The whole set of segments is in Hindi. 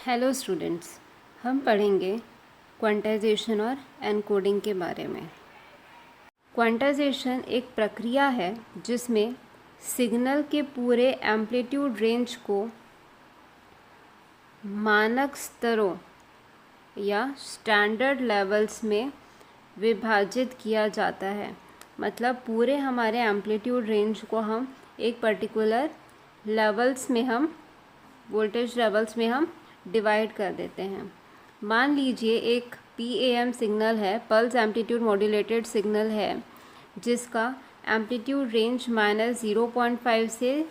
हेलो स्टूडेंट्स, हम पढ़ेंगे क्वांटाइजेशन और एनकोडिंग के बारे में। क्वांटाइजेशन एक प्रक्रिया है जिसमें सिग्नल के पूरे एम्पलीट्यूड रेंज को मानक स्तरों या स्टैंडर्ड लेवल्स में विभाजित किया जाता है। मतलब पूरे हमारे एम्पलीट्यूड रेंज को हम एक पर्टिकुलर लेवल्स में हम वोल्टेज लेवल्स में हम डिवाइड कर देते हैं। मान लीजिए एक PAM सिग्नल है, पल्स एम्पलीट्यूड मॉड्यूलेटेड सिग्नल है, जिसका एम्पलीट्यूड रेंज -0.5 से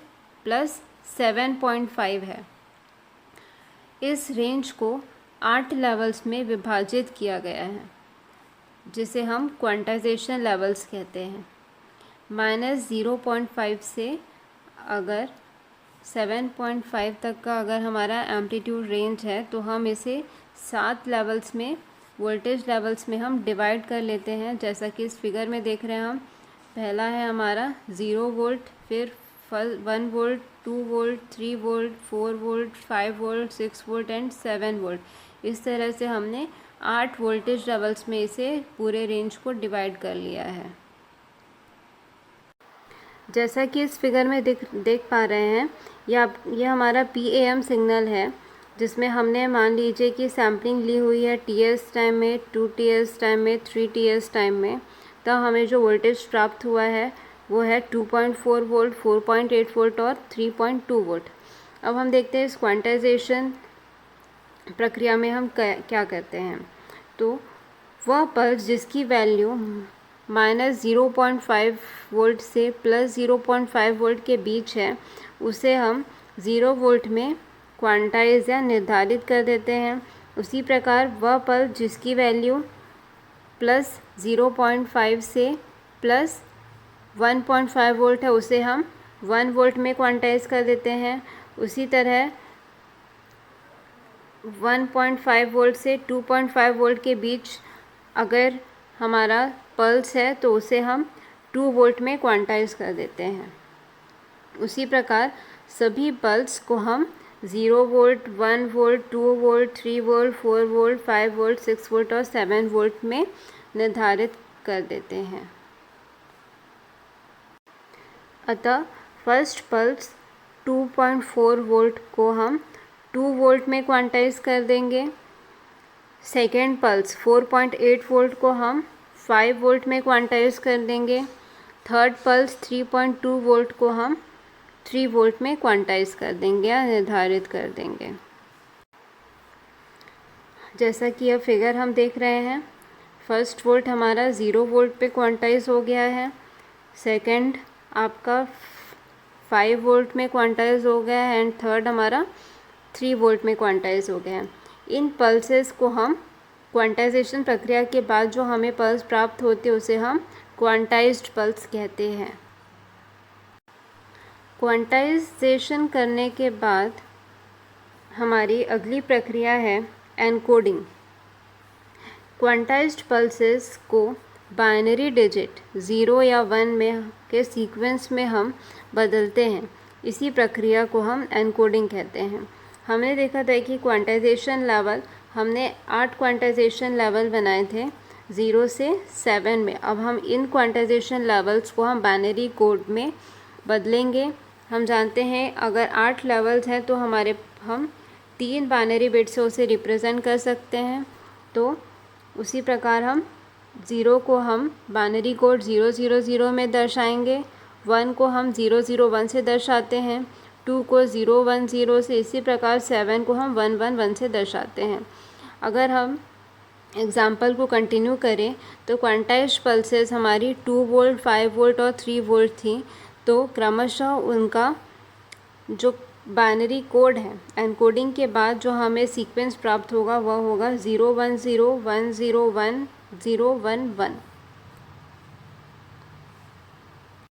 +7.5 है। इस रेंज को 8 लेवल्स में विभाजित किया गया है, जिसे हम क्वांटाइजेशन लेवल्स कहते हैं। -0.5 से अगर 7.5 तक का अगर हमारा एम्पलीट्यूड रेंज है तो हम इसे 7 लेवल्स में वोल्टेज लेवल्स में हम डिवाइड कर लेते हैं। जैसा कि इस फिगर में देख रहे हैं हम, पहला है हमारा 0 वोल्ट, फिर 1 volt, 2 volt, 3 volt, 4 volt, 5 volt, 6 volt and 7 volt. इस तरह से हमने 8 वोल्टेज लेवल्स में इसे पूरे रेंज को डिवाइड कर लिया है। जैसा कि इस फिगर में देख पा रहे हैं, यह हमारा PAM सिग्नल है, जिसमें हमने मान लीजिए कि सैम्पलिंग ली हुई है TS टाइम में, 2TS टाइम में, 3TS टाइम में। तो हमें जो वोल्टेज प्राप्त हुआ है वो है 2.4 वोल्ट, 4.8 वोल्ट और 3.2 वोल्ट। अब हम देखते हैं इस क्वांटाइजेशन प्रक्रिया में हम क्या करते हैं। तो वह पल्स जिसकी वैल्यू -0.5 वोल्ट से +0.5 वोल्ट के बीच है, उसे हम 0 वोल्ट में क्वांटाइज या निर्धारित कर देते हैं। उसी प्रकार वह पल्स जिसकी वैल्यू +0.5 से +1.5 वोल्ट है, उसे हम 1 वोल्ट में क्वांटाइज कर देते हैं। उसी तरह 1.5 वोल्ट से 2.5 वोल्ट के बीच अगर हमारा पल्स है तो उसे हम 2 वोल्ट में क्वांटाइज कर देते हैं। उसी प्रकार सभी पल्स को हम 0 volt, 1 volt, 2 volt, 3 volt, 4 volt, 5 volt, 6 volt और 7 वोल्ट में निर्धारित कर देते हैं। अतः फर्स्ट पल्स 2.4 वोल्ट को हम 2 वोल्ट में क्वांटाइज कर देंगे। सेकेंड पल्स 4.8 वोल्ट को हम 5 वोल्ट में क्वांटाइज कर देंगे। थर्ड पल्स 3.2 वोल्ट को हम 3 वोल्ट में क्वांटाइज कर देंगे या निर्धारित कर देंगे। जैसा कि यह फिगर हम देख रहे हैं, फर्स्ट वोल्ट हमारा 0 वोल्ट पे क्वांटाइज हो गया है। सेकंड आपका 5 वोल्ट में क्वांटाइज हो गया है एंड थर्ड हमारा 3 वोल्ट में क्वांटाइज हो गया है। इन पल्सेस को हम क्वांटाइजेशन प्रक्रिया के बाद जो हमें पल्स प्राप्त होते हैं उसे हम क्वांटाइज्ड पल्स कहते हैं। क्वांटाइजेशन करने के बाद हमारी अगली प्रक्रिया है एनकोडिंग। क्वांटाइज्ड पल्सेस को बाइनरी डिजिट 0 या 1 में के सीक्वेंस में हम बदलते हैं। इसी प्रक्रिया को हम एनकोडिंग कहते हैं। हमने देखा था कि क्वांटाइजेशन लेवल हमने 8 क्वांटाइजेशन लेवल बनाए थे 0 से 7 में। अब हम इन क्वांटाइजेशन लेवल्स को हम बाइनरी कोड में बदलेंगे। हम जानते हैं अगर 8 लेवल्स हैं तो हम 3 बाइनरी बिट से उसे रिप्रेजेंट कर सकते हैं। तो उसी प्रकार हम 0 को हम बाइनरी कोड 000 में दर्शाएंगे, 1 को हम 001 से दर्शाते हैं, 2 को 010 से, इसी प्रकार 7 को हम 111 से दर्शाते हैं। अगर हम एग्ज़ाम्पल को कंटिन्यू करें तो क्वांटाइज्ड पल्सेस हमारी 2 वोल्ट, 5 वोल्ट और 3 वोल्ट थी। तो क्रमशः उनका जो बाइनरी कोड है, एनकोडिंग के बाद जो हमें सीक्वेंस प्राप्त होगा वह होगा 010 101 011।